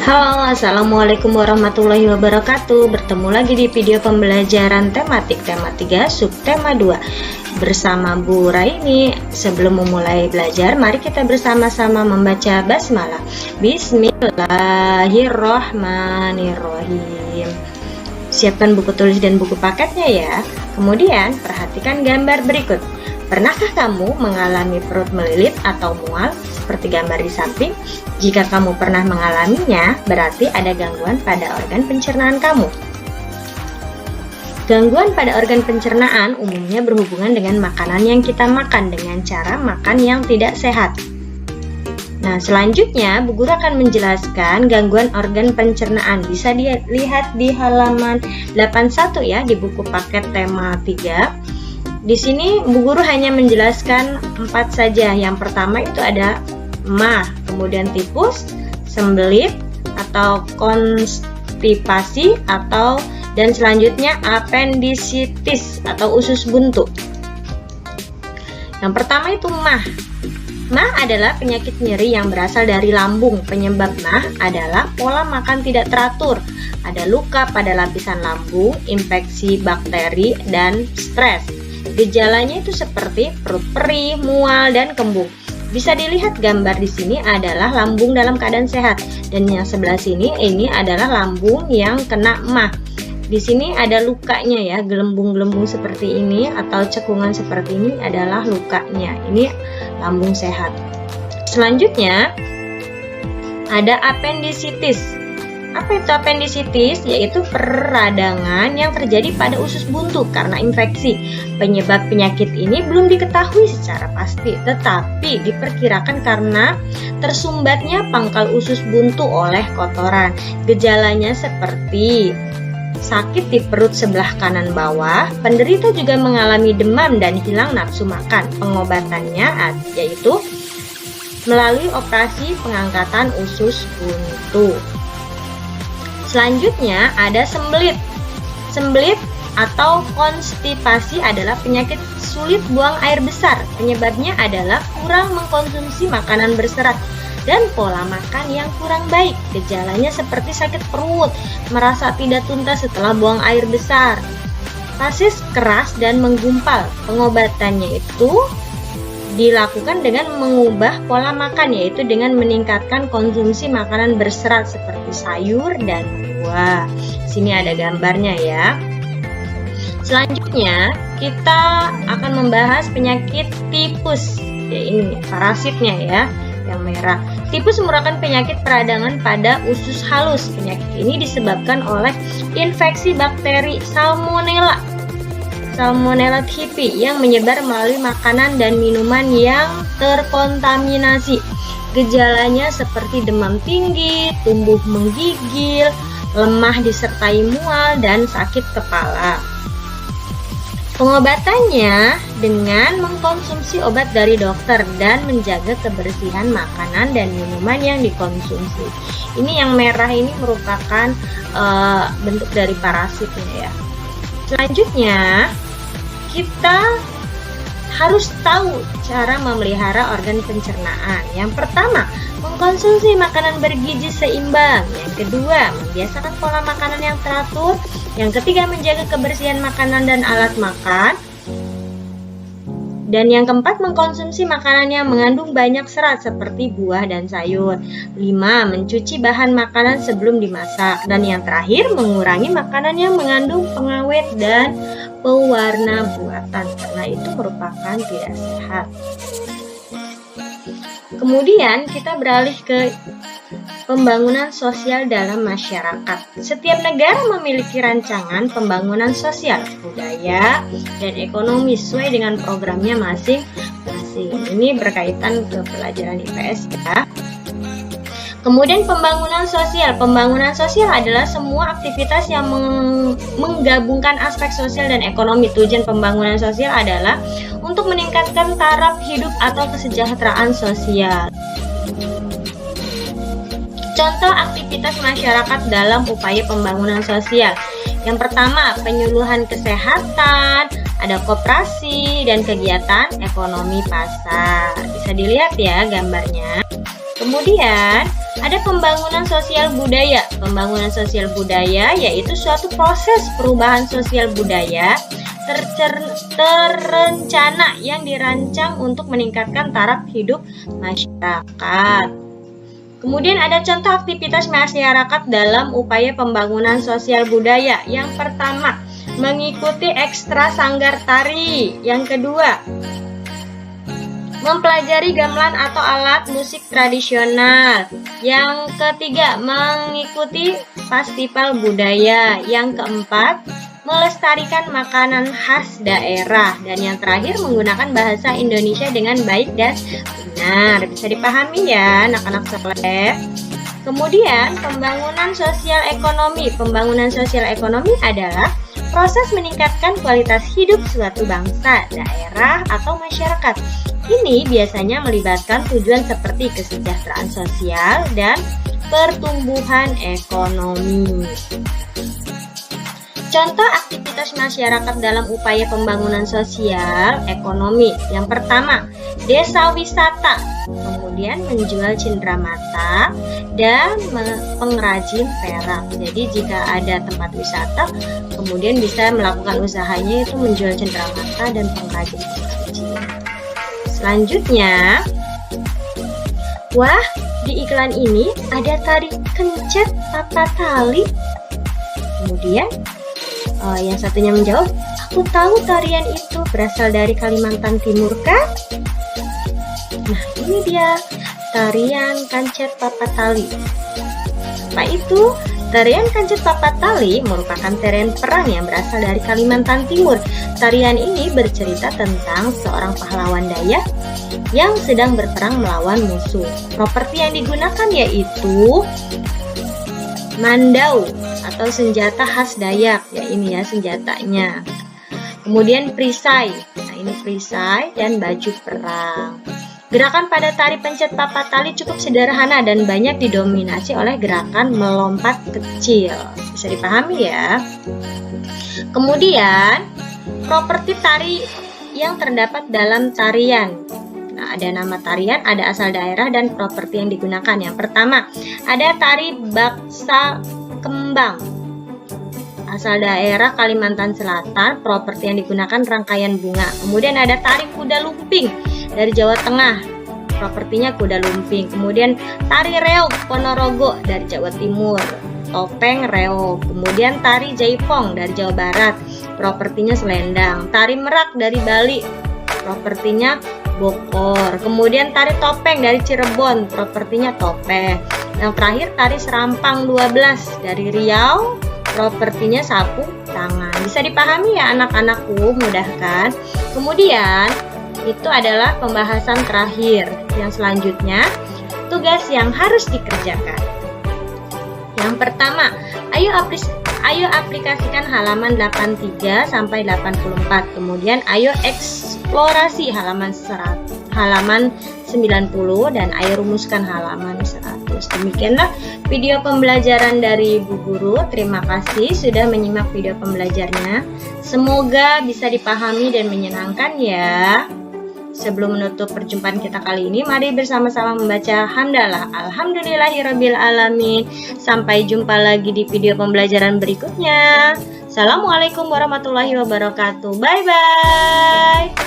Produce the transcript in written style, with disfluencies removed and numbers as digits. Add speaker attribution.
Speaker 1: Halo, assalamualaikum warahmatullahi wabarakatuh. Bertemu lagi di video pembelajaran tematik tema 3 subtema 2 bersama Bu Raini. Sebelum memulai belajar, mari kita bersama-sama membaca basmalah. Bismillahirrohmanirrohim. Siapkan buku tulis dan buku paketnya ya. Kemudian perhatikan gambar berikut. Pernahkah kamu mengalami perut melilit atau mual seperti gambar di samping? Jika kamu pernah mengalaminya, berarti ada gangguan pada organ pencernaan kamu. Gangguan pada organ pencernaan umumnya berhubungan dengan makanan yang kita makan dengan cara makan yang tidak sehat. Nah, selanjutnya Bu Guru akan menjelaskan gangguan organ pencernaan. Bisa dilihat di halaman 81 ya, di buku paket tema 3. Di sini Bu Guru hanya menjelaskan 4 saja. Yang pertama itu ada MAH, kemudian tipus, sembelit atau konstipasi dan selanjutnya apendisitis atau usus buntu. Yang pertama itu MAH. MAH adalah penyakit nyeri yang berasal dari lambung. Penyebab MAH adalah pola makan tidak teratur, ada luka pada lapisan lambung, infeksi bakteri, dan stres. Gejalanya itu seperti perut perih, mual, dan kembung. Bisa dilihat gambar di sini adalah lambung dalam keadaan sehat, dan yang sebelah sini ini adalah lambung yang kena MAH. Di sini ada lukanya ya, gelembung-gelembung seperti ini atau cekungan seperti ini adalah lukanya. Ini lambung sehat. Selanjutnya ada apendisitis. Apa itu apendisitis? Yaitu peradangan yang terjadi pada usus buntu karena infeksi. Penyebab penyakit ini belum diketahui secara pasti, tetapi diperkirakan karena tersumbatnya pangkal usus buntu oleh kotoran. Gejalanya seperti sakit di perut sebelah kanan bawah. Penderita juga mengalami demam dan hilang nafsu makan. Pengobatannya yaitu melalui operasi pengangkatan usus buntu. Selanjutnya ada sembelit. Sembelit atau konstipasi adalah penyakit sulit buang air besar. Penyebabnya adalah kurang mengkonsumsi makanan berserat dan pola makan yang kurang baik. Gejalanya seperti sakit perut, merasa tidak tuntas setelah buang air besar, fases keras dan menggumpal. Pengobatannya itu dilakukan dengan mengubah pola makan, yaitu dengan meningkatkan konsumsi makanan berserat seperti sayur dan buah. Sini ada gambarnya ya. Selanjutnya kita akan membahas penyakit tipus. Ya, ini parasitnya ya, yang merah. Tipus merupakan penyakit peradangan pada usus halus. Penyakit ini disebabkan oleh infeksi bakteri Salmonella typhi yang menyebar melalui makanan dan minuman yang terkontaminasi. Gejalanya seperti demam tinggi, tumbuh menggigil, lemah disertai mual, dan sakit kepala. Pengobatannya dengan mengkonsumsi obat dari dokter dan menjaga kebersihan makanan dan minuman yang dikonsumsi. Ini yang merah ini merupakan bentuk dari parasitnya ya. Selanjutnya kita harus tahu cara memelihara organ pencernaan. Yang pertama, mengkonsumsi makanan bergizi seimbang. Yang kedua, membiasakan pola makanan yang teratur. Yang ketiga, menjaga kebersihan makanan dan alat makan. Dan yang keempat, mengkonsumsi makanan yang mengandung banyak serat seperti buah dan sayur. 5. Mencuci bahan makanan sebelum dimasak. Dan yang terakhir, mengurangi makanan yang mengandung pengawet dan pewarna buatan, karena itu merupakan tidak sehat. Kemudian kita beralih ke pembangunan sosial dalam masyarakat. Setiap negara memiliki rancangan pembangunan sosial, budaya, dan ekonomi sesuai dengan programnya masing-masing. Ini berkaitan ke pelajaran IPS ya. Kemudian pembangunan sosial. Pembangunan sosial adalah semua aktivitas yang menggabungkan aspek sosial dan ekonomi. Tujuan pembangunan sosial adalah untuk meningkatkan taraf hidup atau kesejahteraan sosial. Contoh aktivitas masyarakat dalam upaya pembangunan sosial. Yang pertama, penyuluhan kesehatan, ada koperasi dan kegiatan ekonomi pasar. Bisa dilihat ya gambarnya. Kemudian ada pembangunan sosial budaya. Pembangunan sosial budaya yaitu suatu proses perubahan sosial budaya terencana yang dirancang untuk meningkatkan taraf hidup masyarakat. Kemudian ada contoh aktivitas masyarakat dalam upaya pembangunan sosial budaya. Yang pertama, mengikuti ekstra sanggar tari. Yang kedua, mempelajari gamelan atau alat musik tradisional. Yang ketiga, mengikuti festival budaya. Yang keempat, melestarikan makanan khas daerah. Dan yang terakhir, menggunakan bahasa Indonesia dengan baik dan benar. Bisa dipahami ya anak-anak soleh. Kemudian pembangunan sosial ekonomi. Pembangunan sosial ekonomi adalah proses meningkatkan kualitas hidup suatu bangsa, daerah, atau masyarakat. Ini biasanya melibatkan tujuan seperti kesejahteraan sosial dan pertumbuhan ekonomi. Contoh aktivitas masyarakat dalam upaya pembangunan sosial ekonomi. Yang pertama, desa wisata, kemudian menjual cenderamata dan pengrajin perak. Jadi jika ada tempat wisata, kemudian bisa melakukan usahanya itu menjual cenderamata dan pengrajin. Selanjutnya, wah, di iklan ini ada tari kencet papa tali. Kemudian yang satunya menjawab, aku tahu tarian itu berasal dari Kalimantan Timur kan? Nah, ini dia tarian kancet papat tali. Apa itu? Tarian kancet papat tali merupakan tarian perang yang berasal dari Kalimantan Timur. Tarian ini bercerita tentang seorang pahlawan Dayak yang sedang berperang melawan musuh. Properti yang digunakan yaitu mandau atau senjata khas Dayak, ya ini ya senjatanya. Kemudian perisai, nah ini perisai dan baju perang. Gerakan pada tari pencet papat tali cukup sederhana dan banyak didominasi oleh gerakan melompat kecil. Bisa dipahami ya. Kemudian properti tari yang terdapat dalam tarian. Nah, ada nama tarian, ada asal daerah dan properti yang digunakan. Yang pertama, ada tari baksa kembang. Asal daerah Kalimantan Selatan, properti yang digunakan rangkaian bunga. Kemudian ada tari kuda lumping dari Jawa Tengah, propertinya kuda lumping. Kemudian tari reog Ponorogo dari Jawa Timur, topeng reog. Kemudian tari jaipong dari Jawa Barat, propertinya selendang. Tari merak dari Bali, propertinya bokor. Kemudian tari topeng dari Cirebon, propertinya topeng. Yang terakhir tari serampang 12 dari Riau, propertinya sapu tangan. Bisa dipahami ya anak-anakku, mudah kan? Kemudian itu adalah pembahasan terakhir. Yang selanjutnya, tugas yang harus dikerjakan. Yang pertama, ayo aplikasikan halaman 83 sampai 84. Kemudian ayo eksplorasi halaman 90 dan ayo rumuskan halaman 100. Demikianlah video pembelajaran dari Bu Guru. Terima kasih sudah menyimak video pembelajarnya. Semoga bisa dipahami dan menyenangkan ya. Sebelum menutup perjumpaan kita kali ini, mari bersama-sama membaca hamdalah alhamdulillahirabbil alamin. Sampai jumpa lagi di video pembelajaran berikutnya. Assalamualaikum warahmatullahi wabarakatuh. Bye bye.